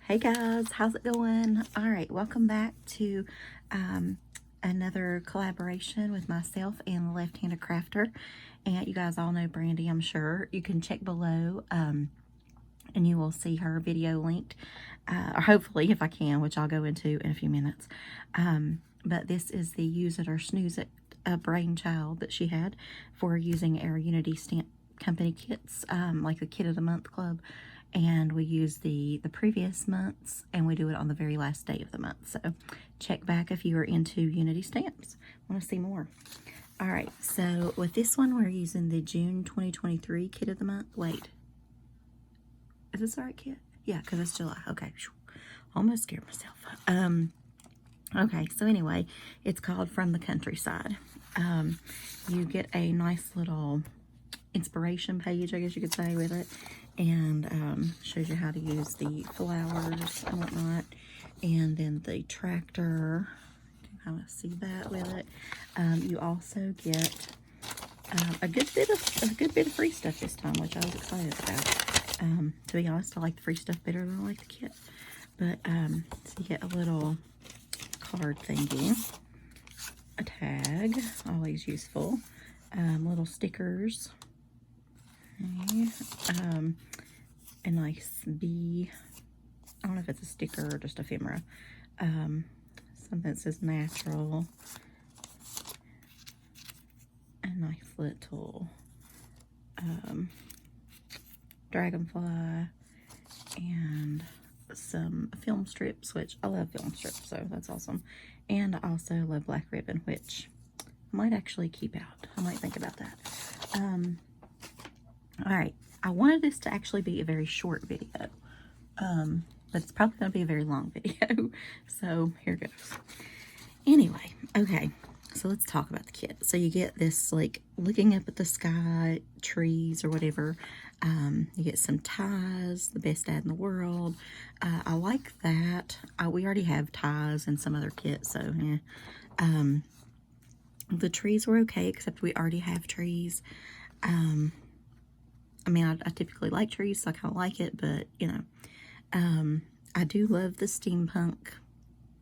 Hey guys, how's it going? All right, welcome back to another collaboration with myself and the Left-Handed Crafter. And you guys all know Brandy, I'm sure. You can check below and you will see her video linked, or hopefully if I can, which I'll go into in a few minutes. But this is the Use It or Snooze It brainchild that she had for using our Unity Stamp Company kits, like the Kit of the Month Club. And we use the previous months, and we do it on the very last day of the month. So check back if you are into Unity stamps. Want to see more. All right, so with this one, we're using the June 2023 Kit of the Month. Wait, is this the right kit? Yeah, because it's July. Okay, almost scared myself. Okay, so anyway, it's called From the Countryside. You get a nice little inspiration page, I guess you could say, with it, and shows you how to use the flowers and whatnot, and then the tractor. You can kind of see that with it. You also get a good bit of free stuff this time, which I was excited about. To be honest, I like the free stuff better than I like the kit. But so you get a little card thingy, a tag, always useful, little stickers. Okay. A nice bee. I don't know if it's a sticker or just ephemera. Something that says natural. A nice little dragonfly, and some film strips, which I love film strips, so that's awesome. And I also love black ribbon, which I might actually keep out. I might think about that. All right, I wanted this to actually be a very short video, but it's probably going to be a very long video, so here goes. Anyway, okay, so let's talk about the kit. So you get this, like, looking up at the sky, trees, or whatever. You get some ties, the best dad in the world. I like that. We already have ties in some other kits, so yeah. The trees were okay, except we already have trees. I mean, I typically like trees, so I kind of like it, but, you know, I do love the steampunk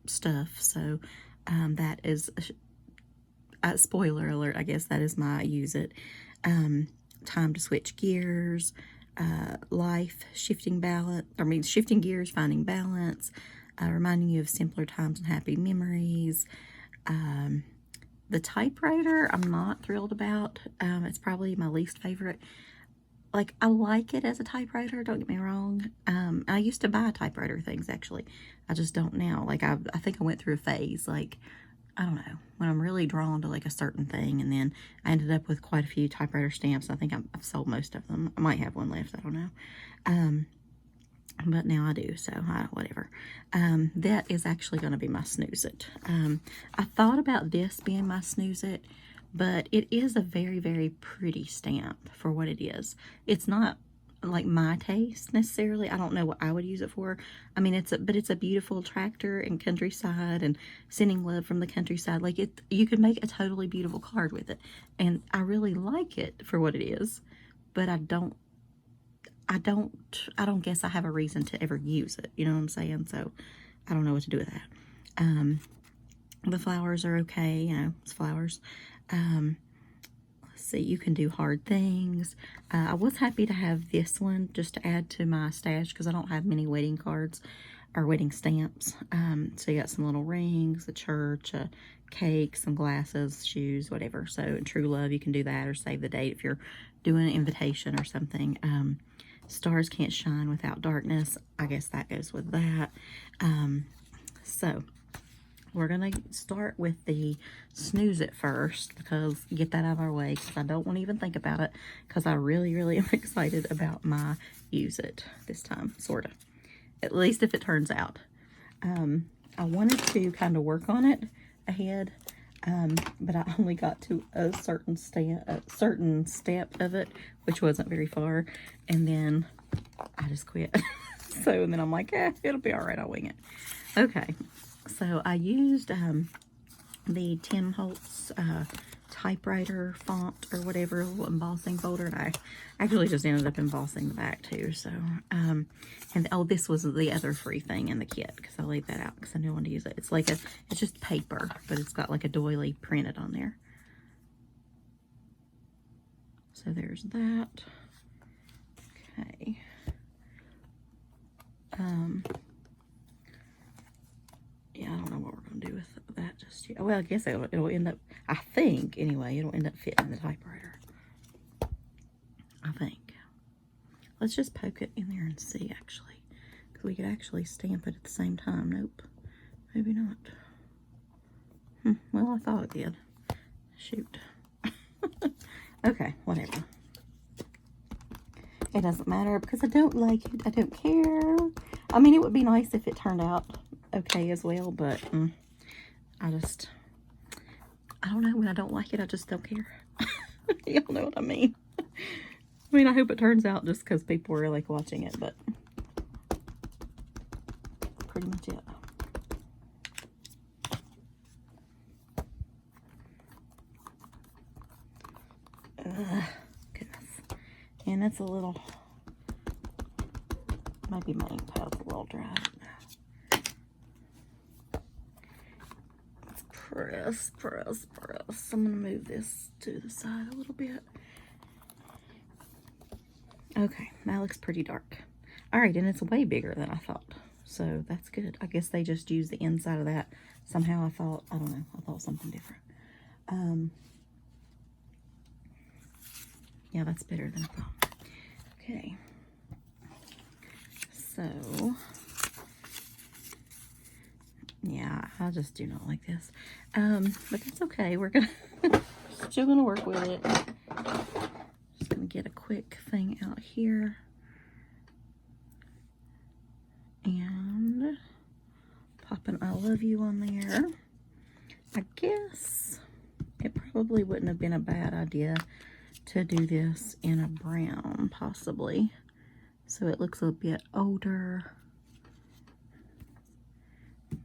stuff, so that is, spoiler alert, I guess that is my use it. Time to switch gears, life, shifting gears, finding balance, reminding you of simpler times and happy memories. The typewriter, I'm not thrilled about. It's probably my least favorite. Like, I like it as a typewriter, don't get me wrong. I used to buy typewriter things, actually. I just don't now. Like, I think I went through a phase, like, I don't know, when I'm really drawn to, like, a certain thing, and then I ended up with quite a few typewriter stamps. I think I've sold most of them. I might have one left, I don't know. But now I do, so whatever. That is actually going to be my Snooze It. I thought about this being my Snooze It, but it is a very, very pretty stamp for what it is. It's not like my taste necessarily. I don't know what I would use it for. I mean, it's a beautiful tractor and countryside and sending love from the countryside. Like, you could make a totally beautiful card with it, and I really like it for what it is, but I don't guess I have a reason to ever use it. You know what I'm saying? So I don't know what to do with that. The flowers are okay. You know, it's flowers. Let's see, you can do hard things. I was happy to have this one just to add to my stash because I don't have many wedding cards or wedding stamps. So you got some little rings, a church, a cake, some glasses, shoes, whatever. So in true love, you can do that, or save the date if you're doing an invitation or something. Stars can't shine without darkness. I guess that goes with that. So we're going to start with the Snooze It first, because get that out of our way, because I don't want to even think about it, because I really, really am excited about my Use It this time, sort of. At least if it turns out. I wanted to kind of work on it ahead, but I only got to a certain step of it, which wasn't very far, and then I just quit. So, and then I'm like, it'll be all right, I'll wing it. Okay, so I used the Tim Holtz typewriter font or whatever, a little embossing folder. And I actually just ended up embossing the back too. So, and oh, this was the other free thing in the kit because I laid that out because I knew I wanted to use it. It's like it's just paper, but it's got like a doily printed on there. So there's that. Okay. Yeah, I don't know what we're going to do with that just yet. Well, I guess it'll end up, I think, anyway, it'll end up fitting the typewriter. I think. Let's just poke it in there and see, actually. Because we could actually stamp it at the same time. Nope. Maybe not. Well, I thought it did. Shoot. Okay, whatever. It doesn't matter because I don't like it. I don't care. I mean, it would be nice if it turned out okay as well, but I don't know. When I don't like it, I just don't care. Y'all know what I mean. I mean, I hope it turns out just because people are like watching it, but pretty much it. Goodness. And it's a little, maybe my ink pad's a little dry. Let's press, press, press. I'm going to move this to the side a little bit. Okay, that looks pretty dark. Alright, and it's way bigger than I thought. So that's good. I guess they just used the inside of that. Somehow I thought, I don't know, I thought something different. Yeah, that's better than I thought. Okay. So, yeah, I just do not like this. But that's okay. We're gonna still gonna work with it. Just gonna get a quick thing out here. And pop an I love you on there. I guess it probably wouldn't have been a bad idea to do this in a brown, possibly, so it looks a bit older.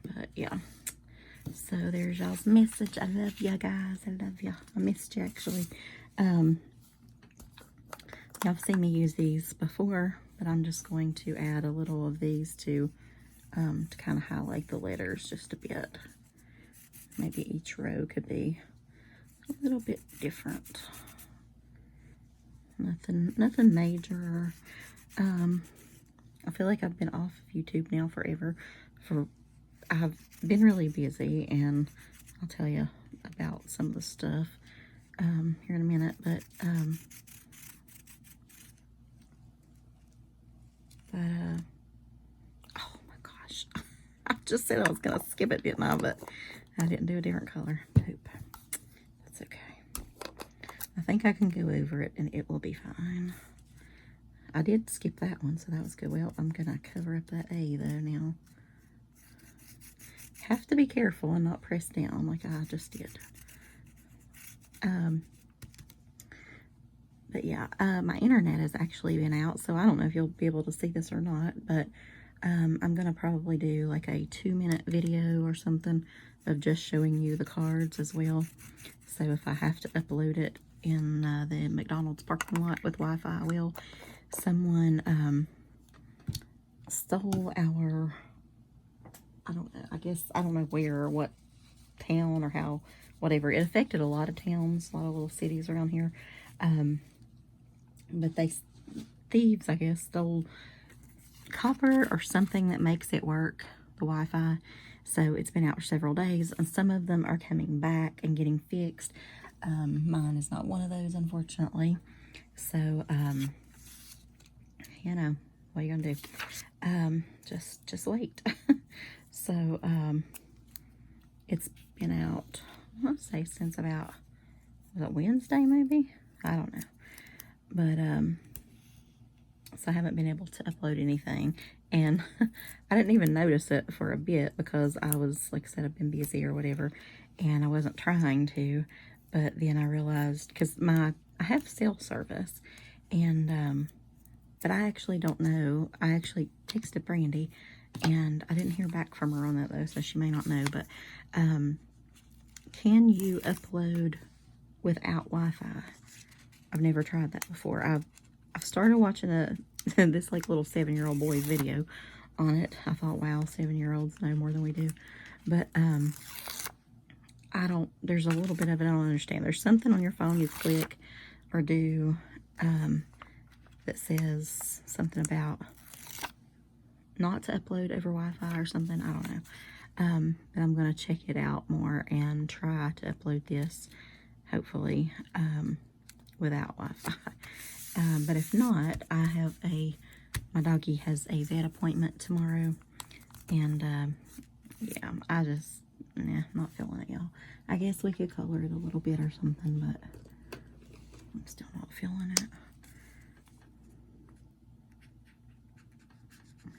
But yeah, so there's y'all's message. I love ya guys. I love ya. I missed you actually. Y'all have seen me use these before, but I'm just going to add a little of these to kind of highlight the letters just a bit. Maybe each row could be a little bit different. Nothing major. I feel like I've been off of YouTube now forever. I've been really busy, and I'll tell you about some of the stuff here in a minute. But oh my gosh, I just said I was gonna skip it, didn't I? But I didn't do a different color. Nope, that's okay. I think I can go over it and it will be fine. I did skip that one, so that was good. Well, I'm gonna cover up that A though now. Have to be careful and not press down like I just did. But yeah, my internet has actually been out, so I don't know if you'll be able to see this or not, but I'm gonna probably do like a 2-minute video or something of just showing you the cards as well. So if I have to upload it in the McDonald's parking lot with Wi-Fi, I will. Someone stole our, I don't know, I guess, I don't know where or what town or how, whatever. It affected a lot of towns, a lot of little cities around here. But thieves, I guess, stole copper or something that makes it work, the Wi-Fi. So it's been out for several days, and some of them are coming back and getting fixed. Mine is not one of those, unfortunately. So, you know, what are you gonna do? Just wait. So, it's been out, I'll say, since about, was it Wednesday maybe? I don't know. But, so I haven't been able to upload anything. And I didn't even notice it for a bit because I was, like I said, I've been busy or whatever. And I wasn't trying to. But then I realized, because I have cell service. And, but I actually don't know. I actually texted Brandy. And I didn't hear back from her on that though, so she may not know. But can you upload without Wi-Fi. I've never tried that before. I've started watching this like little 7-year-old boy's video on it. I thought, wow, 7-year-olds know more than we do. But there's a little bit of it I don't understand. There's something on your phone you click or do that says something about not to upload over Wi-Fi or something. I don't know. But I'm going to check it out more and try to upload this, hopefully, without Wi-Fi. But if not, my doggy has a vet appointment tomorrow. And, yeah, not feeling it, y'all. I guess we could color it a little bit or something, but I'm still not feeling it.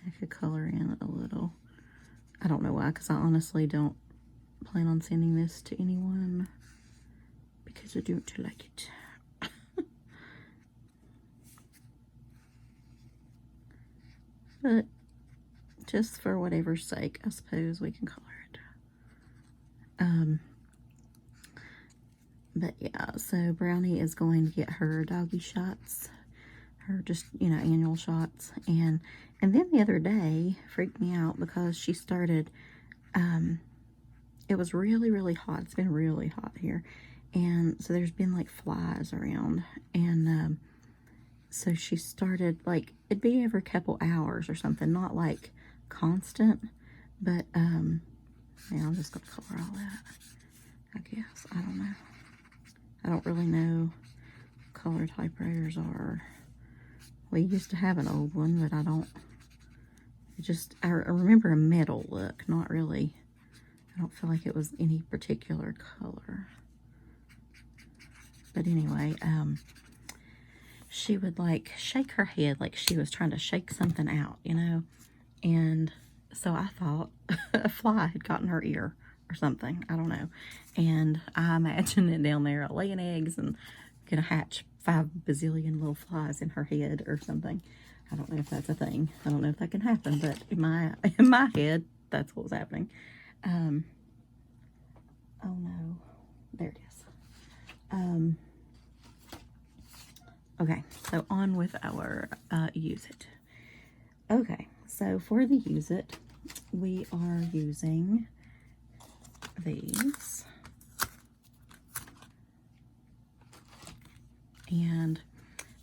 I could color in a little. I don't know why, because I honestly don't plan on sending this to anyone because I don't like it. But just for whatever's sake, I suppose we can color it. But yeah, so Brownie is going to get her doggy shots, her just, annual shots. And then the other day freaked me out because she started, it was really, really hot. It's been really hot here. And so there's been like flies around. And so she started, like, it'd be every couple hours or something, not like constant. But, yeah, I'm just going to color all that, I guess. I don't know. I don't really know what color typewriters are. We used to have an old one, but I remember a metal look, not really. I don't feel like it was any particular color. But anyway, she would like shake her head like she was trying to shake something out, and so I thought a fly had gotten her ear or something. I don't know. And I imagine it down there laying eggs and gonna hatch 5 bazillion little flies in her head or something. I don't know if that's a thing. I don't know if that can happen, but in my head, that's what was happening. Oh no. There it is. Okay, so on with our use it. Okay, so for the use it, we are using these.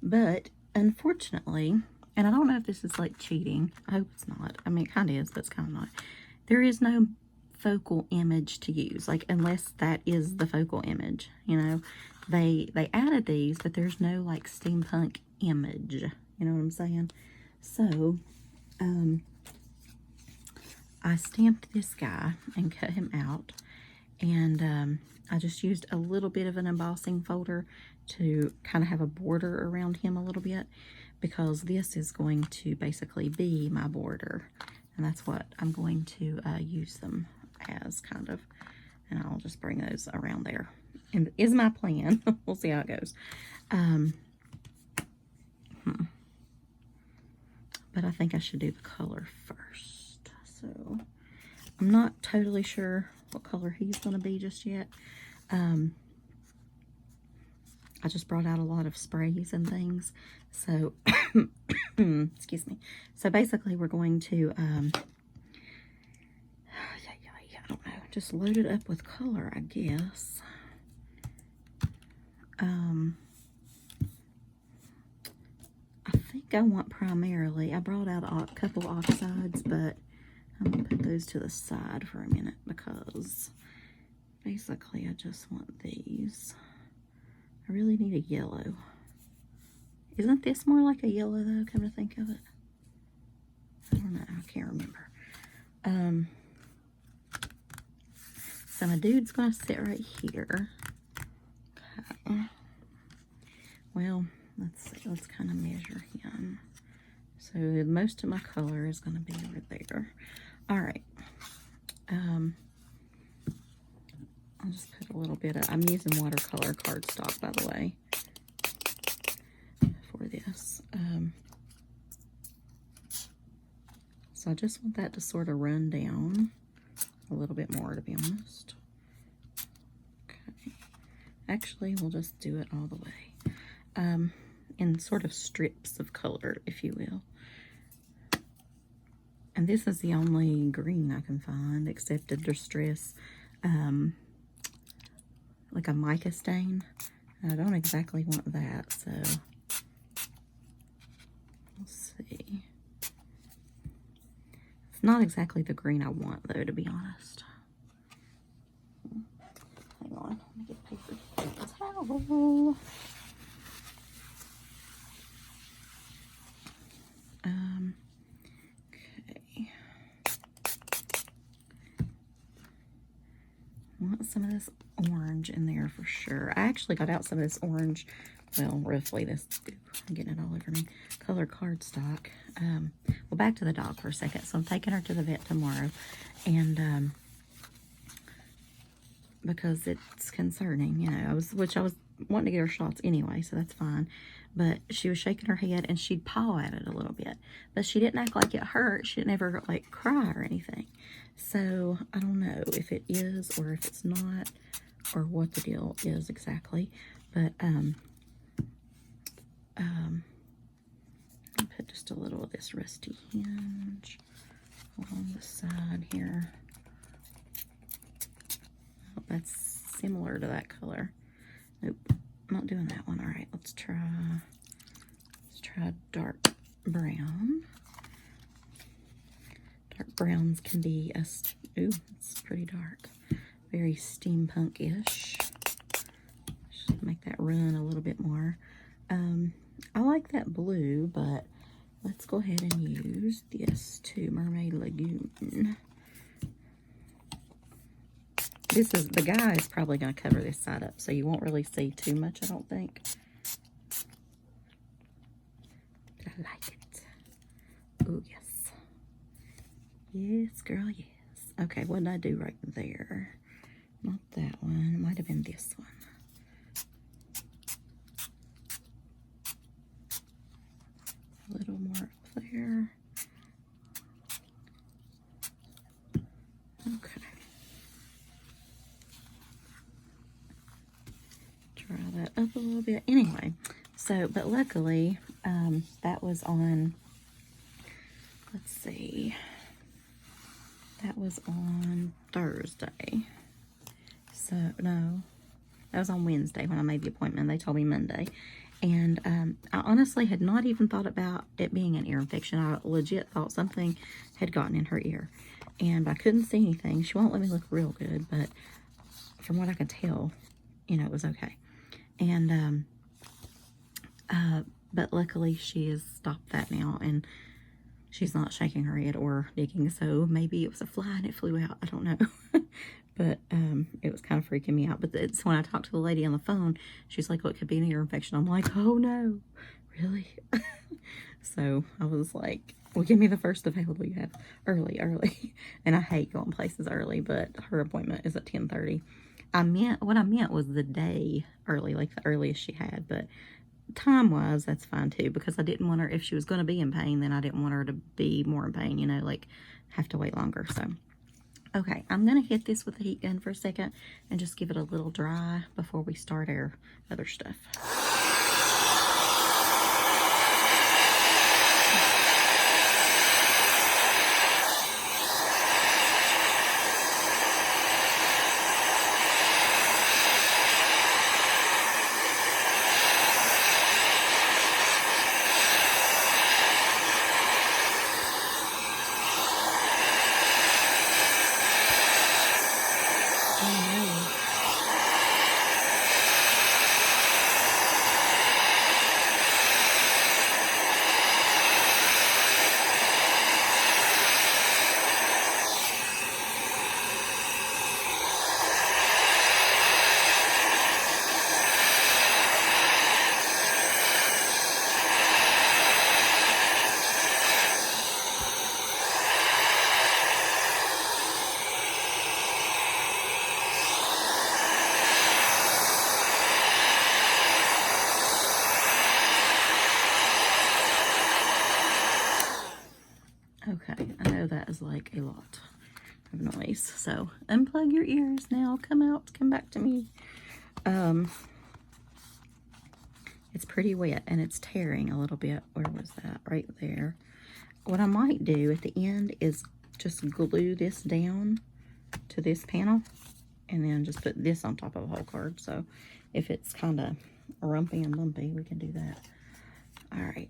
But unfortunately, and I don't know if this is like cheating. I hope it's not. I mean, it kind of is, but it's kind of not. There is no focal image to use, like, unless that is the focal image, They added these, but there's no, like, steampunk image. You know what I'm saying? So, I stamped this guy and cut him out. And I just used a little bit of an embossing folder to kind of have a border around him a little bit, because this is going to basically be my border. And that's what I'm going to use them as, kind of. And I'll just bring those around there. And is my plan. We'll see how it goes. But I think I should do the color first. So I'm not totally sure what color he's going to be just yet. I just brought out a lot of sprays and things. So, excuse me. So basically we're going to, I don't know, just load it up with color, I guess. I think I want primarily, I brought out a couple oxides, but I'm going to put those to the side for a minute because basically I just want these. I really need a yellow. Isn't this more like a yellow though, come to think of it? I don't know, I can't remember. So my dude's going to sit right here. Okay. Well, let's see, let's kind of measure him. So most of my color is going to be over there. All right. I'll just put a little bit of, I'm using watercolor cardstock, by the way, for this. So I just want that to sort of run down a little bit more, to be honest. Okay. Actually, we'll just do it all the way. In sort of strips of color, if you will. And this is the only green I can find, except a distress, like a mica stain. I don't exactly want that, so we'll see. It's not exactly the green I want, though, to be honest. Hang on, let me get a paper towel. Okay. Want some of this orange in there for sure. I actually got out some of this orange, well, roughly this, I'm getting it all over me, color cardstock. Well, back to the dog for a second. So I'm taking her to the vet tomorrow, and because it's concerning, you know, which I was wanting to get her shots anyway, so that's fine. But she was shaking her head, and she'd paw at it a little bit, but she didn't act like it hurt. She didn't ever like cry or anything. So I don't know if it is or if it's not, or what the deal is exactly. But I'll put just a little of this rusty hinge along the side here. Oh, that's similar to that color. Nope, I'm not doing that one. All right, let's try dark brown. Dark browns can be ooh, it's pretty dark. Very steampunk-ish. Just make that run a little bit more. I like that blue, but let's go ahead and use this too, Mermaid Lagoon. The guy is probably going to cover this side up, so you won't really see too much, I don't think. But I like it. Oh, yes. Yes, girl, yes. Okay, what did I do right there? Not that one. It might have been this one. A little more up there. Okay. Try that up a little bit. Anyway, so, but luckily, that was on, let's see, that was on Thursday. So, no, that was on Wednesday when I made the appointment. They told me Monday. And I honestly had not even thought about it being an ear infection. I legit thought something had gotten in her ear. And I couldn't see anything. She won't let me look real good, but from what I could tell, you know, it was okay. And, but luckily she has stopped that now, and she's not shaking her head or digging. So maybe it was a fly and it flew out. I don't know. But it was kind of freaking me out. But it's when I talked to the lady on the phone, she's like, well, it could be an ear infection. I'm like, oh no, really? So I was like, well, give me the first available you have early. And I hate going places early, but her appointment is at 10:30. What I meant was the day early, like the earliest she had. But time-wise, that's fine too, because I didn't want her, if she was going to be in pain, then I didn't want her to be more in pain, you know, like have to wait longer. So okay, I'm going to hit this with the heat gun for a second and just give it a little dry before we start our other stuff. Okay, I know that is like a lot of noise, so unplug your ears now. Come out, come back to me. It's pretty wet and it's tearing a little bit. Where was that? Right there. What I might do at the end is just glue this down to this panel and then just put this on top of the whole card. So if it's kind of rumpy and bumpy, we can do that. All right.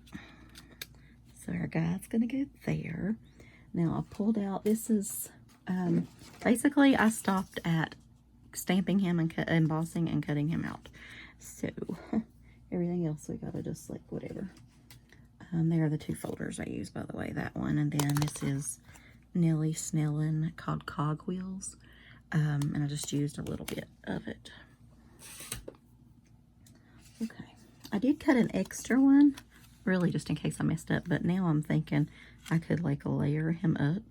So our guy's going to go there. Now I pulled out, this is, basically I stopped at stamping him and embossing and cutting him out. So everything else we gotta just like whatever. There are the two folders I use, by the way, that one, and then this is Nellie Snellen called Cogwheels, and I just used a little bit of it. Okay, I did cut an extra one, really just in case I messed up, but now I'm thinking I could like layer him up.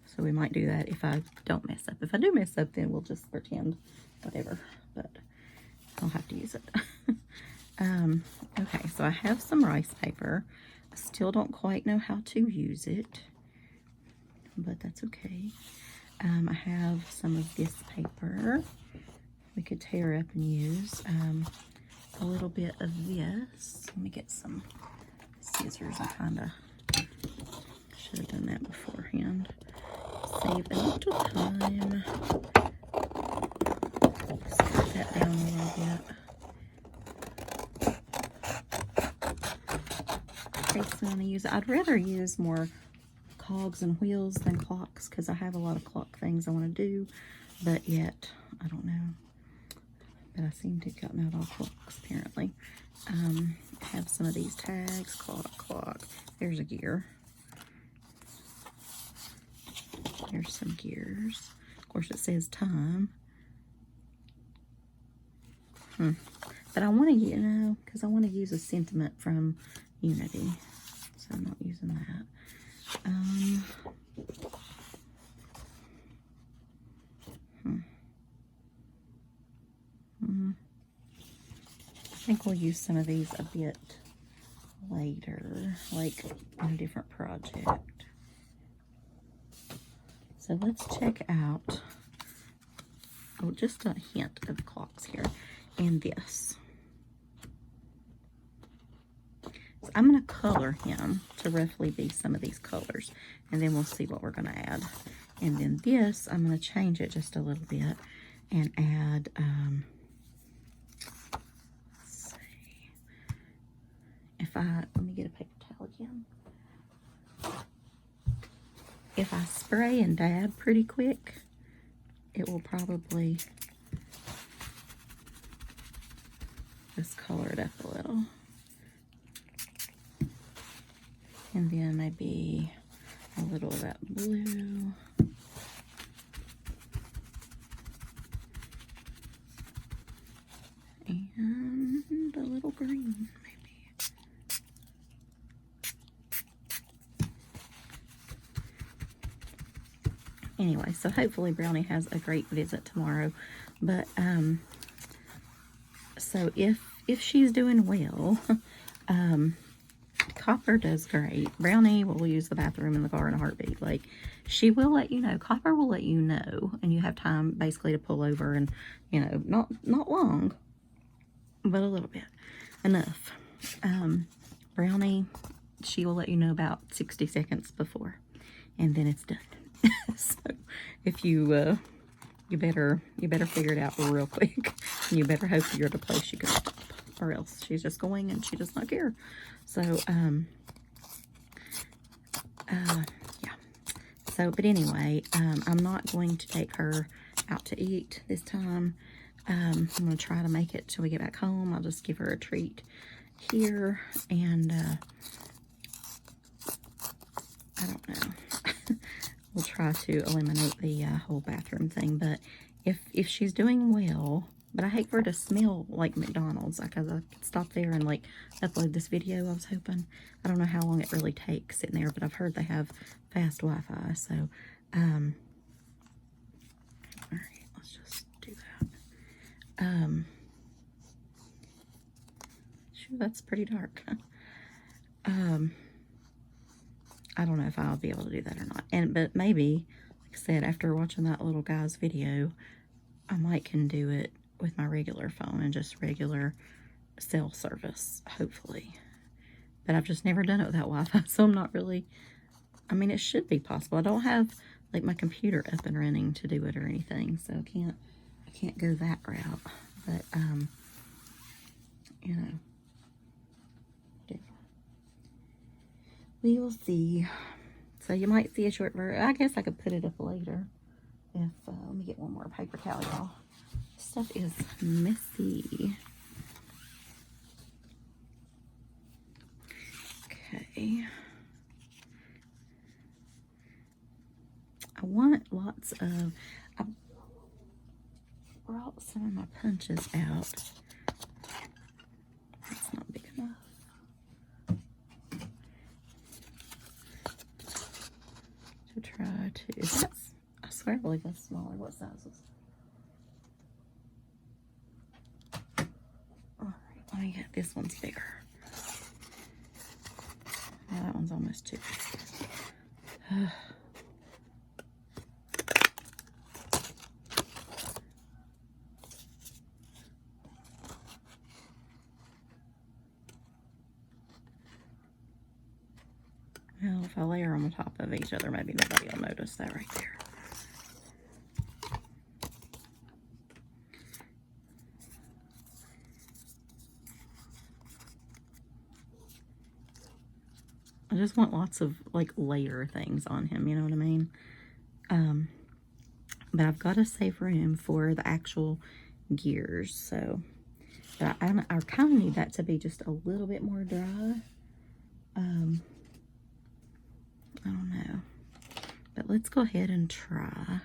So we might do that if I don't mess up. If I do mess up, then we'll just pretend whatever, but I'll have to use it. Okay, so I have some rice paper. I still don't quite know how to use it, but that's okay. I have some of this paper we could tear up and use. A little bit of this. Let me get some scissors. I kind of should have done that beforehand. Save a little time. Set that down a little bit. In case I want to use it. I'd rather use more cogs and wheels than clocks because I have a lot of clock things I want to do, but yet I don't know. But I seem to have gotten out all clocks apparently. I have some of these tags, clock. There's a gear. There's some gears. Of course, it says time. But I want to, you know, because I want to use a sentiment from Unity. So I'm not using that. I think we'll use some of these a bit later, like in a different project. So let's check out, oh, just a hint of clocks here, and this. So I'm going to color him to roughly be some of these colors, and then we'll see what we're going to add. And then this, I'm going to change it just a little bit and add, let's see, let me get a paper towel again. If I spray and dab pretty quick, it will probably just color it up a little. And then maybe a little of that blue. And a little green, maybe. Anyway, so hopefully Brownie has a great visit tomorrow. But, so if she's doing well, Copper does great. Brownie will use the bathroom in the car in a heartbeat. Like, she will let you know. Copper will let you know, and you have time basically to pull over and, you know, not long, but a little bit. Enough. Brownie, she will let you know about 60 seconds before, and then it's done. So if you better figure it out real quick. You better hope you're at a place you can stop, or else she's just going and she does not care. So yeah. So, but anyway, I'm not going to take her out to eat this time. I'm going to try to make it till we get back home. I'll just give her a treat here, and I don't know. We'll try to eliminate the whole bathroom thing, but if she's doing well, but I hate for her to smell like McDonald's, because I could stop there and like upload this video. I was hoping. I don't know how long it really takes sitting there, but I've heard they have fast Wi-Fi, so all right, let's just do that. Sure, that's pretty dark. I don't know if I'll be able to do that or not. But maybe, like I said, after watching that little guy's video, I might can do it with my regular phone and just regular cell service, hopefully. But I've just never done it without Wi-Fi, so I'm not really, I mean, it should be possible. I don't have, like, my computer up and running to do it or anything, so I can't go that route. But, you know, we will see. So you might see a short version. I guess I could put it up later. If let me get one more paper towel, y'all. Stuff is messy. Okay. I want lots of. I brought some of my punches out. That's not big enough. To try to. Is that? I swear, I believe that's smaller. What size is? All right, let me get this one's bigger. Yeah, that one's almost too big. Well, if I layer them on top of each other, maybe nobody will notice that right there. I just want lots of, like, layer things on him, you know what I mean? But I've got to save room for the actual gears, so but I kind of need that to be just a little bit more dry. I don't know, but let's go ahead and try,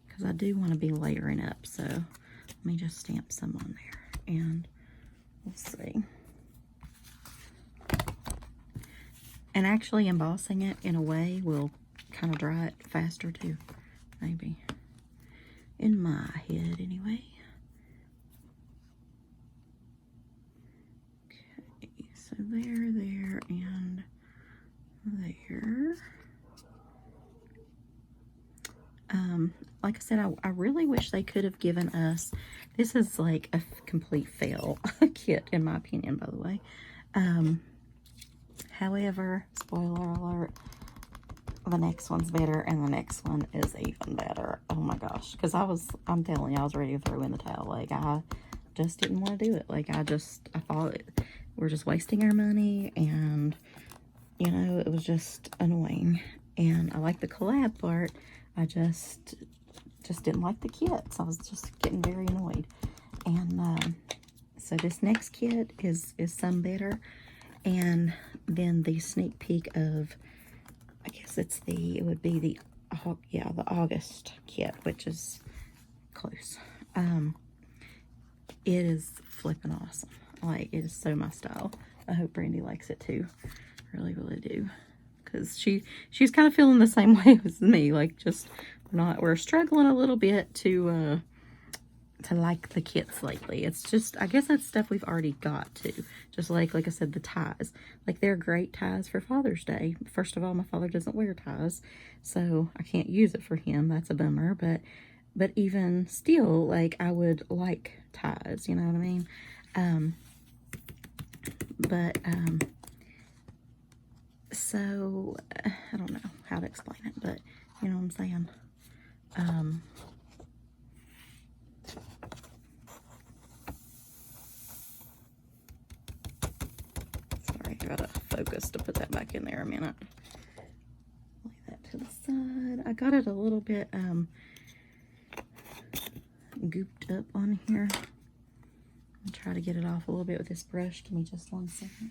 because I do want to be layering up. So let me just stamp some on there and we'll see. And actually embossing it in a way will kind of dry it faster too, maybe, in my head anyway. Okay, so there, and there. Like I said, I really wish they could have given us, this is like a complete fail kit in my opinion, by the way. However, spoiler alert, the next one's better, and the next one is even better. Oh my gosh, because I'm telling you, I was ready to throw in the towel. Like, I just didn't want to do it. Like, I thought we're just wasting our money, and, you know, it was just annoying. And I like the collab part, I just didn't like the kit, so I was just getting very annoyed. And so this next kit is some better. And then the sneak peek of, I guess it would be the August kit, which is close. It is flipping awesome. Like, it is so my style. I hope Brandy likes it too. I really, really do. Because she's kind of feeling the same way as me. Like, just, we're struggling a little bit to like the kits lately. It's just, I guess that's stuff we've already got to. Just like I said, the ties. Like, they're great ties for Father's Day. First of all, my father doesn't wear ties, so I can't use it for him. That's a bummer. But even still, like, I would like ties, you know what I mean? So, I don't know how to explain it, but you know what I'm saying? Sorry, I gotta focus to put that back in there a minute. Lay that to the side. I got it a little bit gooped up on here. I'll try to get it off a little bit with this brush. Give me just 1 second.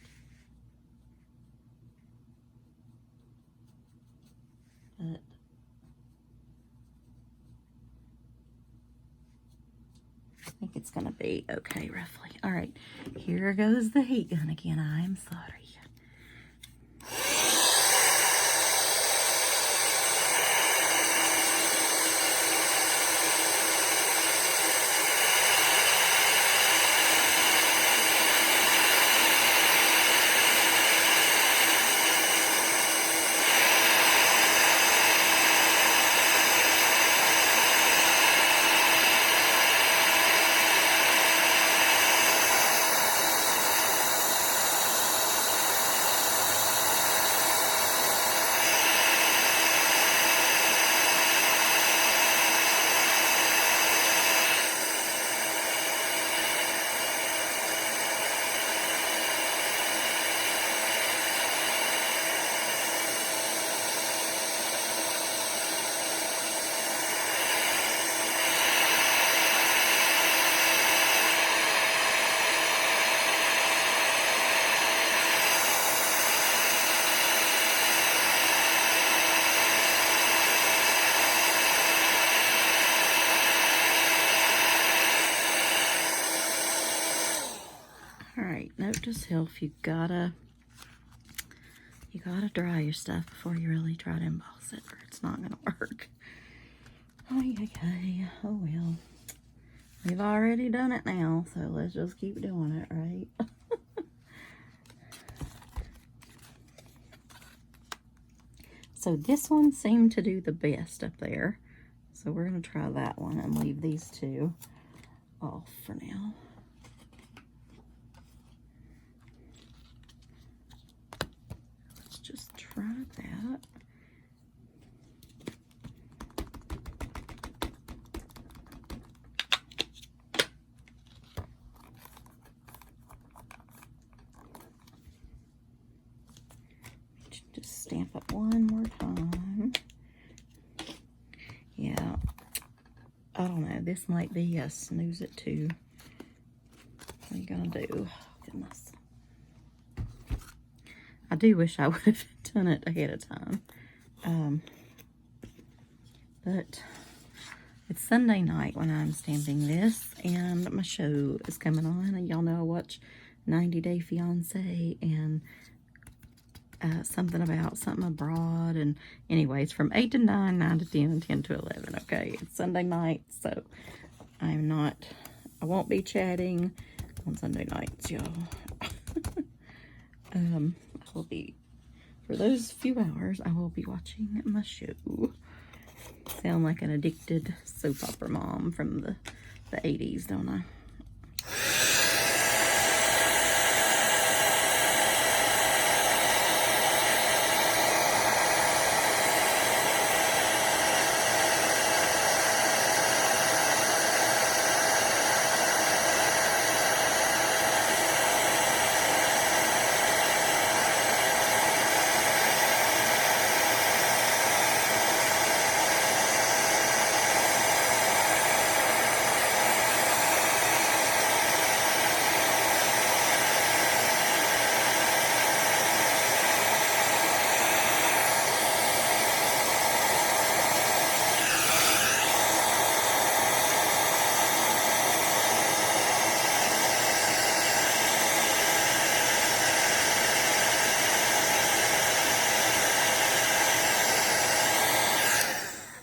But I think it's gonna be okay, roughly. All right, here goes the heat gun again. I'm sorry. to self, you gotta dry your stuff before you really try to emboss it, or it's not gonna work. Okay, oh well. We've already done it now, so let's just keep doing it, right? So this one seemed to do the best up there. So we're going to try that one and leave these two off for now. Let's just try that. Just stamp it one more time. Yeah, I don't know. This might be a snooze it too. What are you gonna do? Oh, goodness. I do wish I would have done it ahead of time. But it's Sunday night when I'm stamping this, and my show is coming on. And y'all know I watch 90 Day Fiancé and something abroad. And anyways, from 8 to 9, 9 to 10, and 10 to 11. Okay, it's Sunday night, so I won't be chatting on Sunday nights, y'all. I will be, for those few hours, I will be watching my show. Sound like an addicted soap opera mom from the 80s, don't I?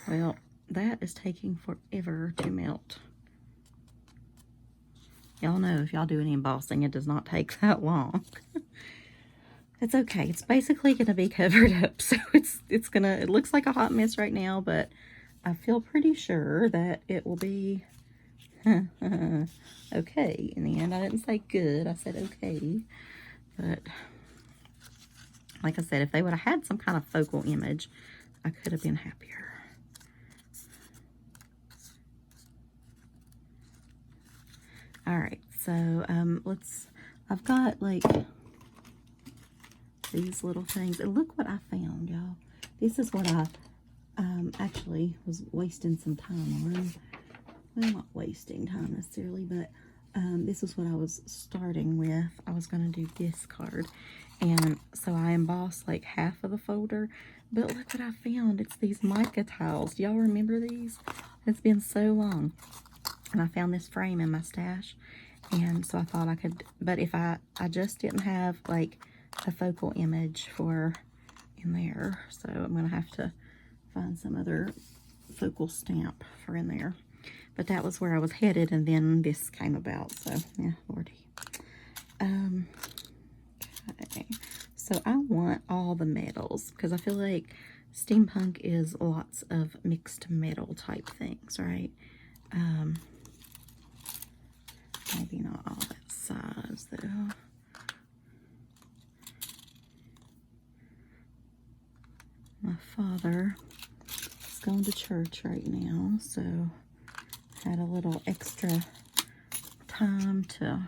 Well, that is taking forever to melt. Y'all know if y'all do any embossing, it does not take that long. It's okay. It's basically going to be covered up. So it looks like a hot mess right now, but I feel pretty sure that it will be okay. In the end, I didn't say good. I said okay. But like I said, if they would have had some kind of focal image, I could have been happier. All right, so I've got like these little things, and look what I found, y'all. This is what I actually was wasting some time on. Well, not wasting time necessarily, but this is what I was starting with. I was going to do this card, and so I embossed like half of the folder, but look what I found. It's these mica tiles. Do y'all remember these? It's been so long. And I found this frame in my stash, and so I thought I could, but if I just didn't have like a focal image for in there, so I'm gonna have to find some other focal stamp for in there. But that was where I was headed, and then this came about, so yeah, lordy. Okay, so I want all the metals, because I feel like steampunk is lots of mixed metal type things, right? Maybe not all that size, though. My father is going to church right now, so had a little extra time to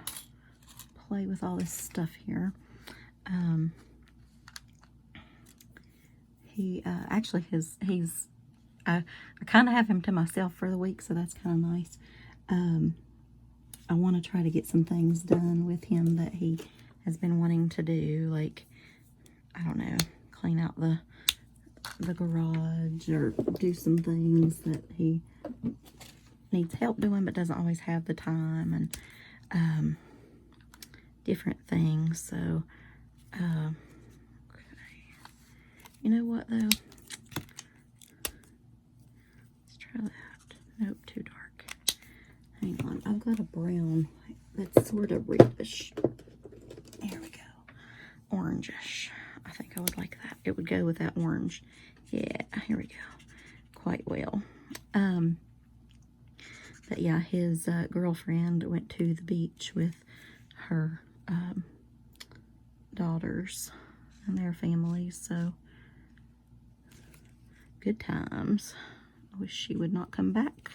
play with all this stuff here. I kind of have him to myself for the week, so that's kind of nice. I want to try to get some things done with him that he has been wanting to do, like, I don't know, clean out the garage, or do some things that he needs help doing but doesn't always have the time. And different things. So, okay. You know what, though? Let's try that. Nope, too dark. Hang on. I've got a brown that's sort of reddish. There we go. Orangish. I think I would like that. It would go with that orange. Yeah, here we go. Quite well. But yeah, his girlfriend went to the beach with her daughters and their families, so good times. I wish she would not come back.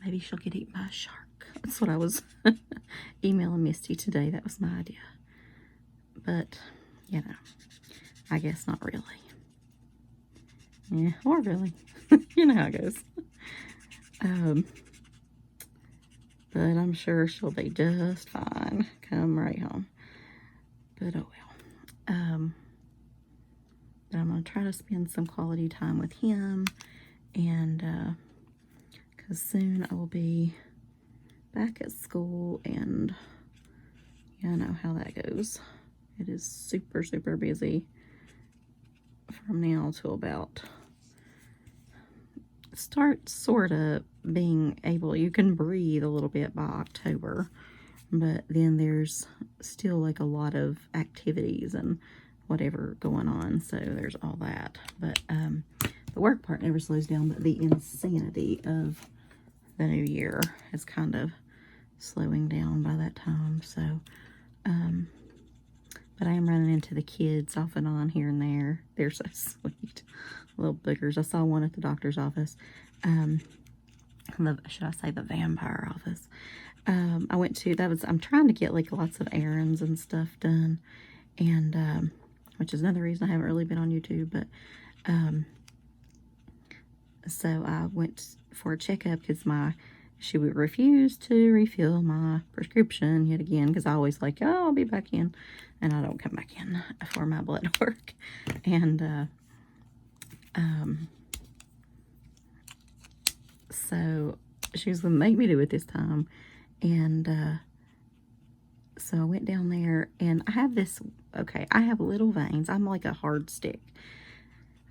Maybe she'll get eaten by a shark. That's what I was emailing Misty today. That was my idea. But, you know, I guess not really. Yeah, or really. You know how it goes. But I'm sure she'll be just fine. Come right home. But oh well. But I'm going to try to spend some quality time with him. And, because soon I will be back at school. And you know how that goes. It is super, super busy from now till about start sort of being able, you can breathe a little bit by October, but then there's still like a lot of activities and whatever going on, so there's all that. But the work part never slows down, but the insanity of the new year is kind of slowing down by that time. So but I am running into the kids off and on here and there. They're so sweet. Little boogers. I saw one at the doctor's office. Should I say the vampire office? I went to, I'm trying to get like lots of errands and stuff done. And, which is another reason I haven't really been on YouTube. But, so I went for a checkup because she would refuse to refill my prescription yet again, because I always like, oh, I'll be back in, and I don't come back in for my blood work. And so she was gonna make me do it this time. And so I went down there, and I have this, okay, I have little veins. I'm like a hard stick.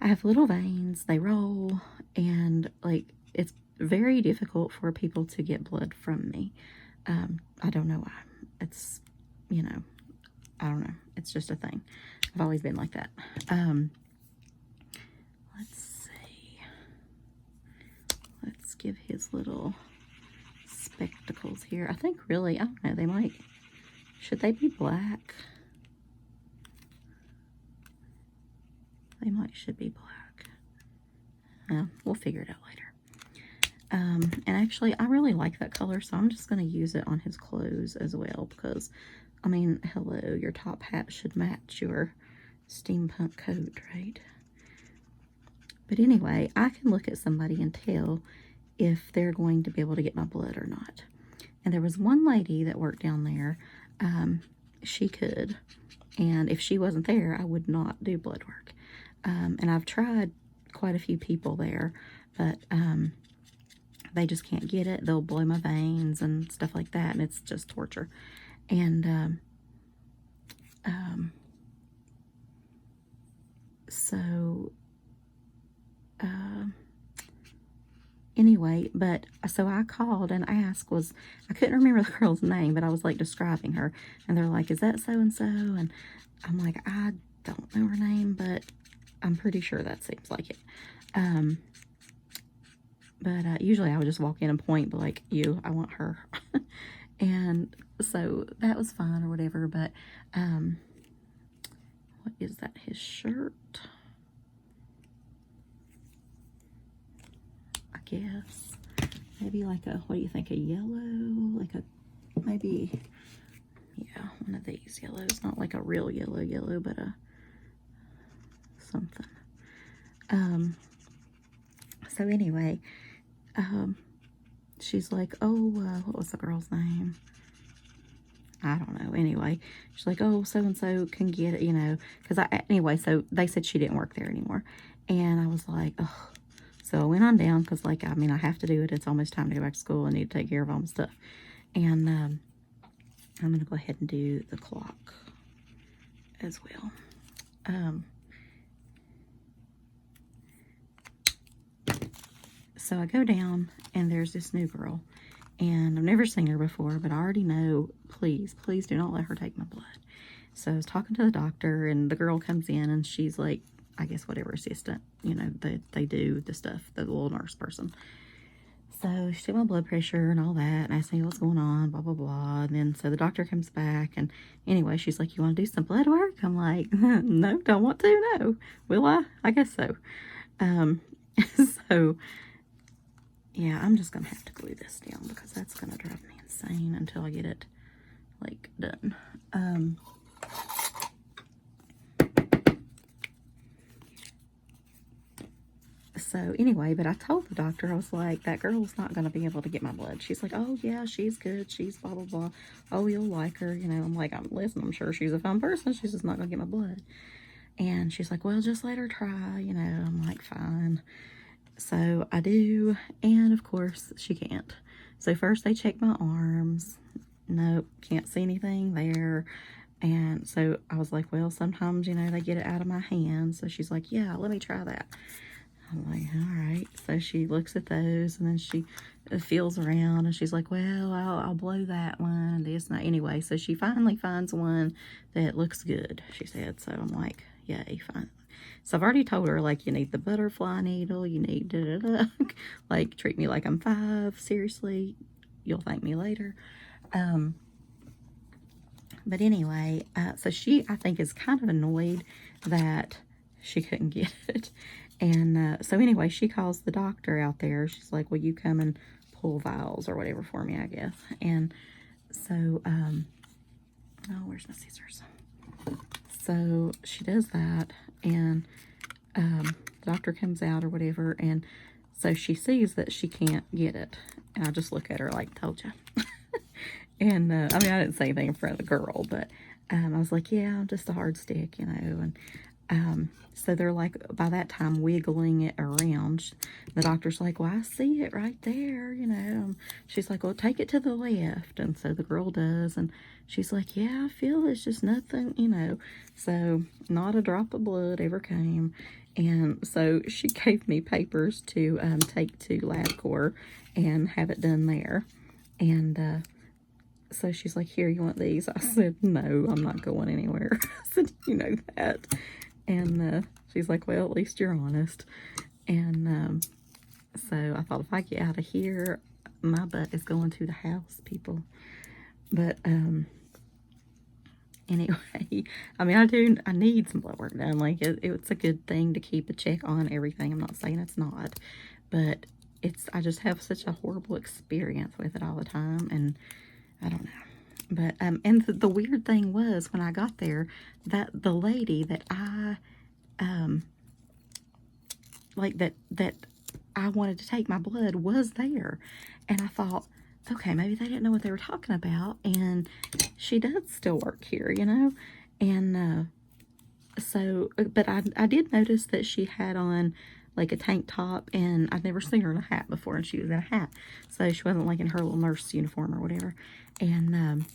I have little veins, they roll, and like it's very difficult for people to get blood from me. I don't know why. It's, you know, I don't know. It's just a thing. I've always been like that. Let's see. Let's give his little spectacles here. I think really, I don't know, they might, should they be black? They should be black. We'll figure it out later. And actually, I really like that color, so I'm just going to use it on his clothes as well, because, I mean, hello, your top hat should match your steampunk coat, right? But anyway, I can look at somebody and tell if they're going to be able to get my blood or not. And there was one lady that worked down there, she could, and if she wasn't there, I would not do blood work. And I've tried quite a few people there, but they just can't get it. They'll blow my veins and stuff like that, and it's just torture. And so anyway, but so I called and asked, I couldn't remember the girl's name, but I was like describing her, and they're like, is that so and so? And I'm like, I don't know her name, but I'm pretty sure that seems like it. But usually I would just walk in and point, but like, I want her. And so that was fine or whatever. But what is that? His shirt? I guess. Maybe like a, what do you think? A yellow? Like a, maybe, yeah, one of these yellows. Not like a real yellow, but a something. So anyway, she's like, oh, what was the girl's name? I don't know. Anyway, she's like, oh, so-and-so can get it, you know, because anyway, so they said she didn't work there anymore. And I was like, oh, so I went on down, because like, I mean, I have to do it. It's almost time to go back to school. I need to take care of all my stuff. And, I'm going to go ahead and do the clock as well. So I go down, and there's this new girl, and I've never seen her before, but I already know, please do not let her take my blood. So I was talking to the doctor, and the girl comes in, and she's like, I guess whatever assistant, you know, they do the stuff, the little nurse person. So she took my blood pressure and all that, and asked me what's going on, blah, blah, blah. And then, so the doctor comes back, and anyway, she's like, you want to do some blood work? I'm like, no, don't want to, no. Will I? I guess so. So, yeah, I'm just going to have to glue this down because that's going to drive me insane until I get it, like, done. So anyway, but I told the doctor, I was like, that girl's not going to be able to get my blood. She's like, oh yeah, she's good. She's blah, blah, blah. Oh, you'll like her. You know, I'm like, listen, I'm sure she's a fine person. She's just not going to get my blood. And she's like, well, just let her try. You know, I'm like, fine. So I do. And of course she can't. So first they check my arms. Nope, can't see anything there. And so I was like, well, sometimes, you know, they get it out of my hands. So she's like, yeah, let me try that. I'm like, all right. So she looks at those, and then she feels around, and she's like, well, I'll blow that one, and this and that. Anyway, so she finally finds one that looks good, she said. So I'm like, yay, fine. So I've already told her, like, you need the butterfly needle, you need da-da-da. Like, treat me like I'm 5. Seriously, you'll thank me later. But anyway, so she, I think, is kind of annoyed that she couldn't get it. And so anyway, she calls the doctor out there. She's like, will you come and pull vials or whatever for me, I guess. And so, oh, where's my scissors? So she does that, and the doctor comes out or whatever, and so she sees that she can't get it. And I just look at her like, told you. And, I mean, I didn't say anything in front of the girl, but I was like, yeah, I'm just a hard stick, you know. And so they're like, by that time, wiggling it around. The doctor's like, well, I see it right there, you know. She's like, well, take it to the left. And so the girl does, and she's like, yeah, I feel it's just nothing, you know. So not a drop of blood ever came. And so she gave me papers to take to LabCorp and have it done there. And so she's like, here, you want these? I said, no, I'm not going anywhere. I said, you know that. And she's like, well, at least you're honest. And so I thought, if I get out of here, my butt is going to the house, people. But anyway, I mean, I need some blood work done. Like, it's a good thing to keep a check on everything. I'm not saying it's not, but I just have such a horrible experience with it all the time, and I don't know. But, and the weird thing was, when I got there, that the lady that I, like, that I wanted to take my blood was there. And I thought, okay, maybe they didn't know what they were talking about, and she does still work here, you know? And, so, but I did notice that she had on, like, a tank top, and I'd never seen her in a hat before, and she was in a hat. So she wasn't, like, in her little nurse uniform or whatever. And,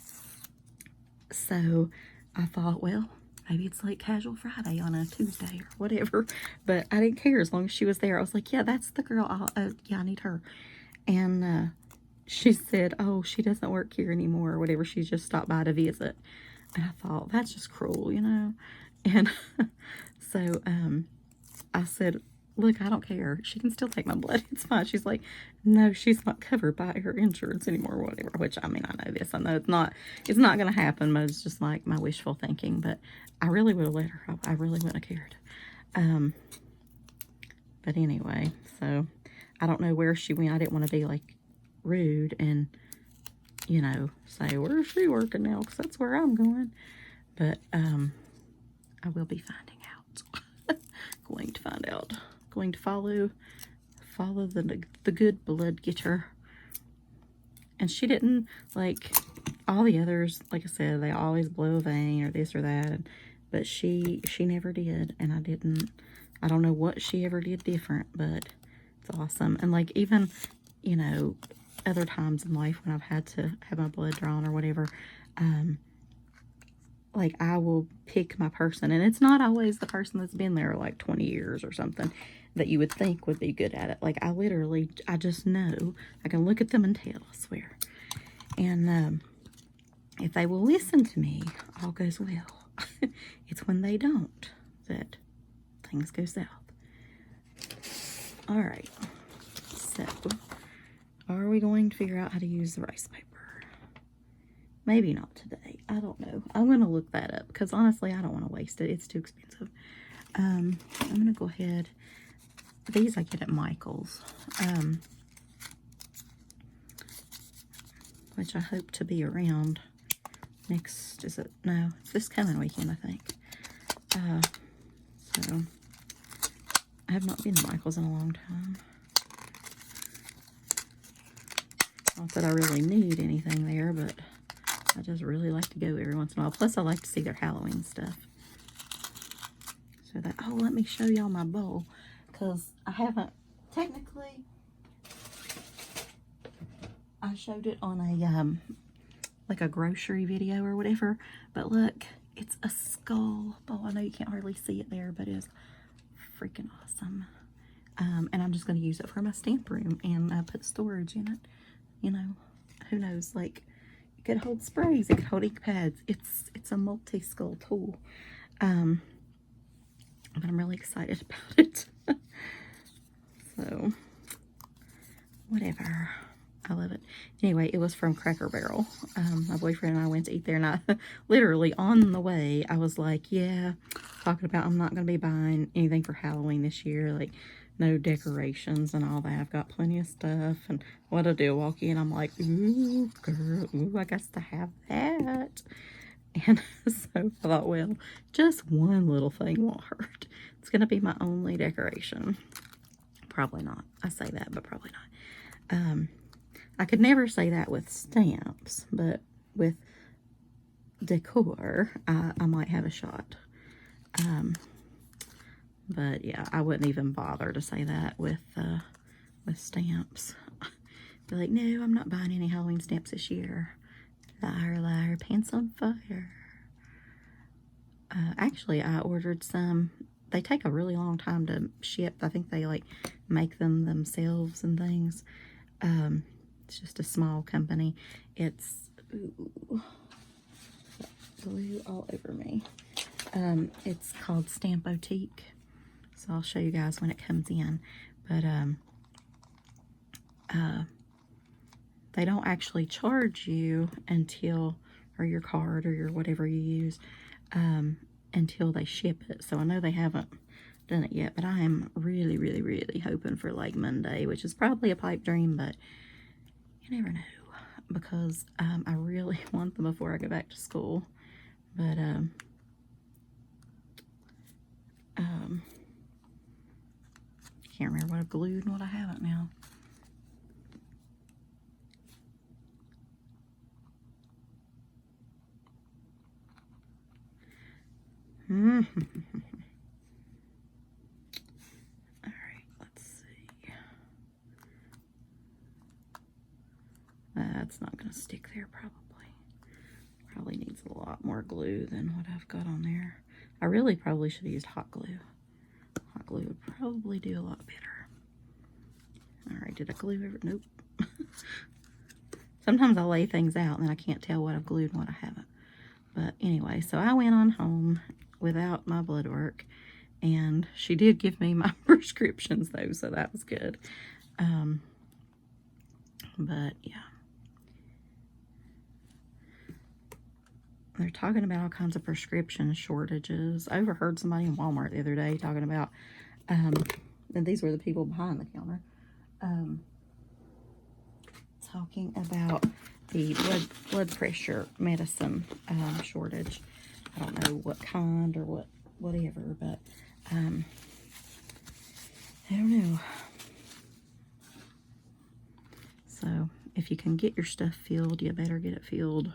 so I thought, well, maybe it's like casual Friday on a Tuesday or whatever. But I didn't care as long as she was there. I was like, yeah, that's the girl. Yeah, I need her. And, she said, oh, she doesn't work here anymore or whatever. She just stopped by to visit. And I thought, that's just cruel, you know? And so, I said, look, I don't care. She can still take my blood. It's fine. She's like, no, she's not covered by her insurance anymore or whatever. Which, I mean, I know this. I know it's not going to happen, but it's just like my wishful thinking. But I really would have let her. I really wouldn't have cared. But anyway, so I don't know where she went. I didn't want to be, like, rude and, you know, say, where's she working now? Because that's where I'm going. But, I will be finding out. Going to find out. Going to follow the good blood getter. And she didn't, like, all the others, like I said, they always blow a vein or this or that. But she never did. And I don't know what she ever did different, but it's awesome. And, like, even, you know, other times in life when I've had to have my blood drawn or whatever, like I will pick my person, and it's not always the person that's been there like 20 years or something that you would think would be good at it. Like I just know. I can look at them and tell, I swear. And if they will listen to me, all goes well. It's when they don't that things go south. All right, so are we going to figure out how to use the rice paper? Maybe not today. I don't know. I'm going to look that up because honestly, I don't want to waste it. It's too expensive. I'm going to go ahead. These I get at Michael's, which I hope to be around next. Is it? No, it's this coming weekend, I think. So I have not been to Michael's in a long time. Not that I really need anything there, but I just really like to go every once in a while. Plus, I like to see their Halloween stuff. So that, oh, let me show y'all my bowl. Because I haven't, technically, I showed it on a, like a grocery video or whatever. But look, it's a skull bowl. I know you can't hardly see it there, but it's freaking awesome. And I'm just going to use it for my stamp room and put storage in it. You know, who knows, like, it could hold sprays, it could hold ink pads. It's a multi-skull tool. But I'm really excited about it. So, whatever. I love it. Anyway, it was from Cracker Barrel. My boyfriend and I went to eat there, and I literally on the way, I was like, yeah, talking about I'm not going to be buying anything for Halloween this year. Like, no decorations and all that. I've got plenty of stuff. And what I do, walk in, I'm like, ooh, girl, ooh, I got to have that. And so I thought, well, just one little thing won't hurt. It's going to be my only decoration. Probably not. I say that, but probably not. I could never say that with stamps, but with decor, I might have a shot. But yeah, I wouldn't even bother to say that with stamps. Be like, no, I'm not buying any Halloween stamps this year. Liar, liar, pants on fire. Actually, I ordered some. They take a really long time to ship. I think they like make them themselves and things. It's just a small company. It's glue all over me. It's called Stamp Boutique. So I'll show you guys when it comes in. But they don't actually charge you until, or your card or your whatever you use, until they ship it. So I know they haven't done it yet, but I am really, really, really hoping for like Monday, which is probably a pipe dream, but you never know, because I really want them before I go back to school. But can't remember what I've glued and what I haven't now. All right, let's see. That's not going to stick there probably. Probably needs a lot more glue than what I've got on there. I really probably should have used hot glue. Hot glue would probably do a lot better. All right, did I glue every? Nope. Sometimes I lay things out and then I can't tell what I've glued and what I haven't. But anyway, so I went on home without my blood work, and she did give me my prescriptions though, so that was good. But yeah, they're talking about all kinds of prescription shortages. I overheard somebody in Walmart the other day talking about, and these were the people behind the counter, talking about the blood pressure medicine shortage. I don't know what kind or whatever, but I don't know. So if you can get your stuff filled, you better get it filled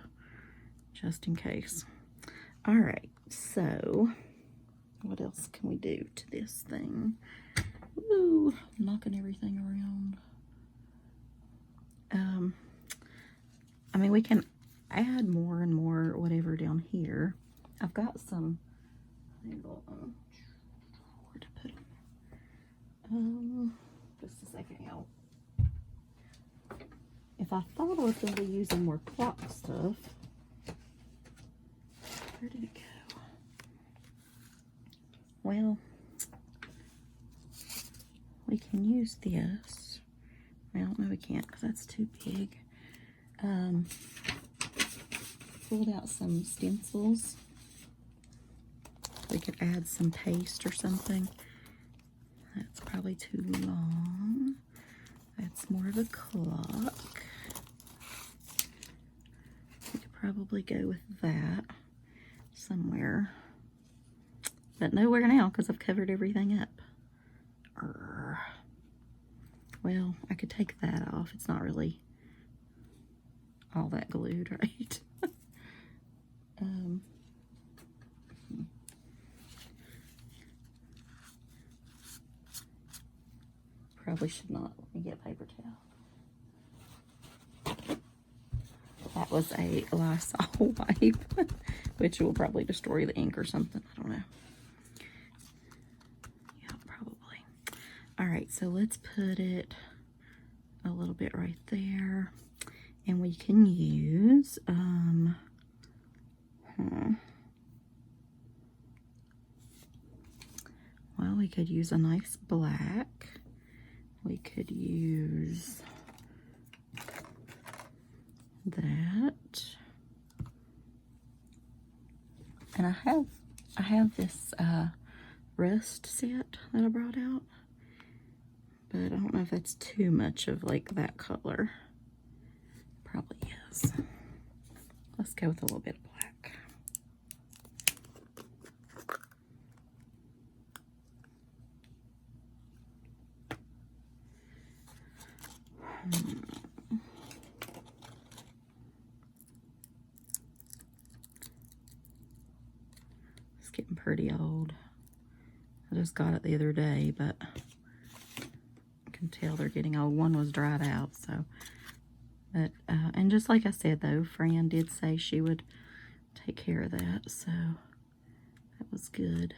just in case. All right, so what else can we do to this thing? Ooh, knocking everything around. I mean, we can add more and more whatever down here. I've got some, where to put them? Just a second, y'all. If I thought I was going to be using more clock stuff, where did it go? Well, we can use this. Well, no we can't because that's too big. Pulled out some stencils. We could add some paste or something. That's probably too long. That's more of a clock. We could probably go with that somewhere. But nowhere now because I've covered everything up. Well, I could take that off. It's not really all that glued, right? Probably should not. Let me get a paper towel. That was a Lysol wipe, which will probably destroy the ink or something. I don't know. Yeah, probably. All right, so let's put it a little bit right there. And we can use, well, we could use a nice black. We could use that. And I have this rust set that I brought out. But I don't know if that's too much of like that color. Probably is. Let's go with a little bit of black. It's getting pretty old. I just got it the other day, but I can tell they're getting old. One was dried out, so. But, and just like I said, though, Fran did say she would take care of that, so that was good.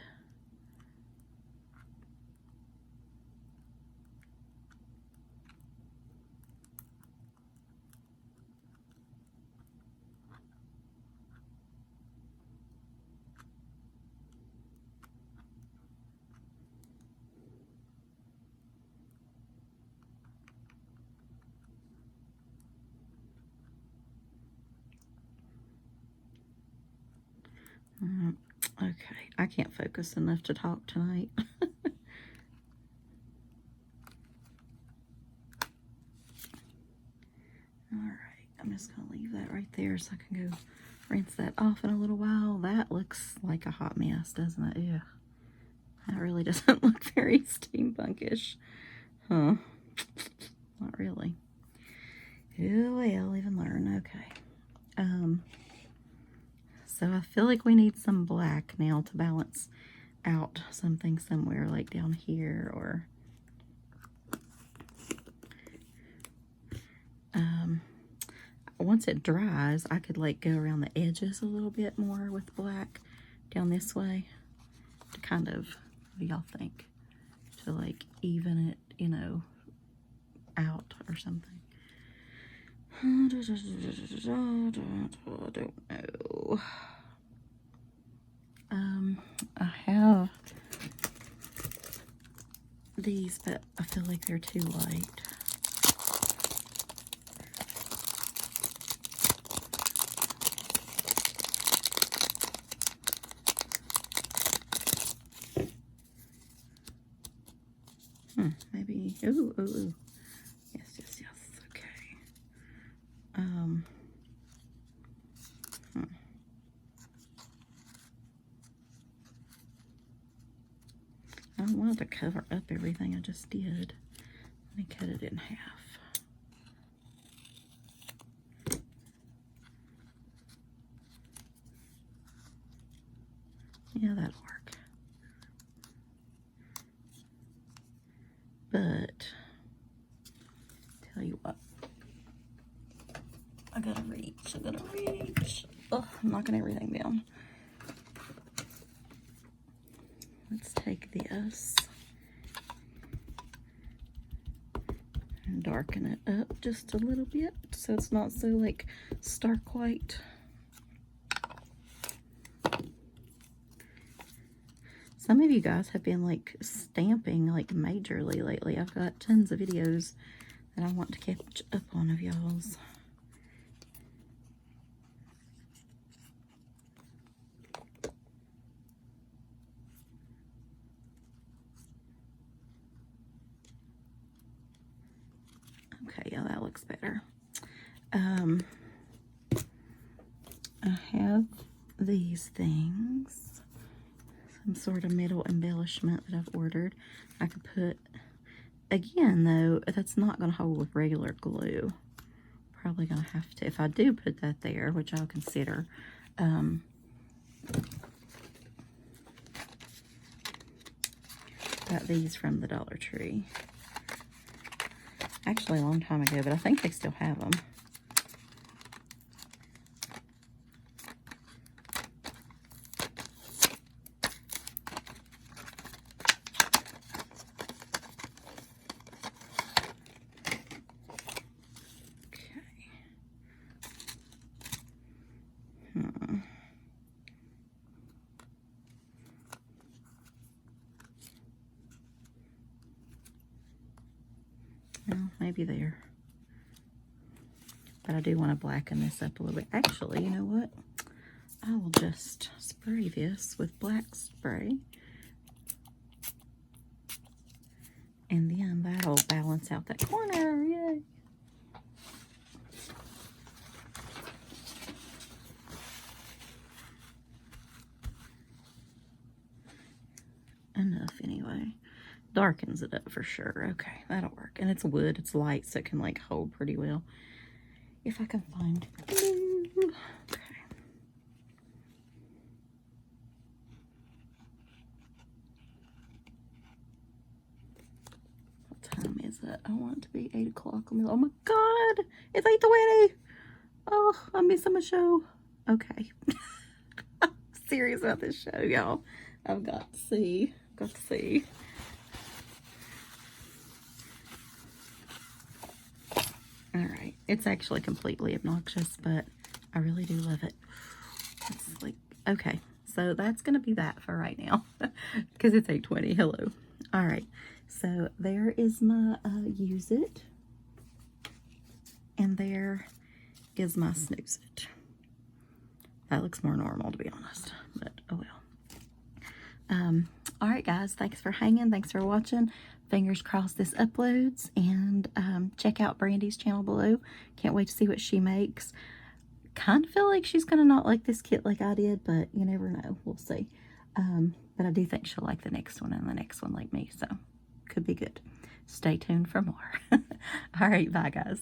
Okay, I can't focus enough to talk tonight. Alright, I'm just going to leave that right there so I can go rinse that off in a little while. That looks like a hot mess, doesn't it? Yeah. That really doesn't look very steampunkish. Huh. Not really. Oh, well, live and learn. Okay. So I feel like we need some black now to balance out something somewhere like down here or once it dries, I could like go around the edges a little bit more with black down this way to kind of, what do y'all think? To like even it, you know, out or something. I don't know. I have these, but I feel like they're too light. Maybe, ooh. Yes, okay. I don't want it to cover up everything I just did. Let me cut it in half. Yeah, that'll work. But, tell you what. I gotta reach. Oh, I'm knocking everything down. Let's take this and darken it up just a little bit so it's not so like stark white. Some of you guys have been like stamping like majorly lately. I've got tons of videos that I want to catch up on of y'all's. Okay, yeah, that looks better. I have these things, some sort of middle embellishment that I've ordered. I could put, again though, that's not going to hold with regular glue. Probably going to have to, if I do put that there, which I'll consider. Got these from the Dollar Tree. Actually a long time ago, but I think they still have them. Well, maybe there. But I do want to blacken this up a little bit. Actually, you know what? I will just spray this with black spray. And then that'll balance out that corner. Yay! Enough anyway. Darkens it up for sure. Okay, that'll work. And it's wood, it's light, so it can like hold pretty well. If I can find glue. Okay. What time is it? I want it to be 8 o'clock. Oh my God, it's 8:20. Oh, I'm missing my show. Okay. I'm serious about this show, y'all. I've got to see. Got to see. Alright, it's actually completely obnoxious, but I really do love it. It's like, okay, so that's going to be that for right now, because it's 8:20. Hello. Alright, so there is my Use It, and there is my Snooze It. That looks more normal, to be honest, but oh well. Alright guys, thanks for hanging, thanks for watching. Fingers crossed this uploads, and check out Brandy's channel below. Can't wait to see what she makes. Kind of feel like she's gonna not like this kit like I did, but you never know. We'll see. But I do think she'll like the next one and the next one like me, so could be good. Stay tuned for more. All right, bye guys.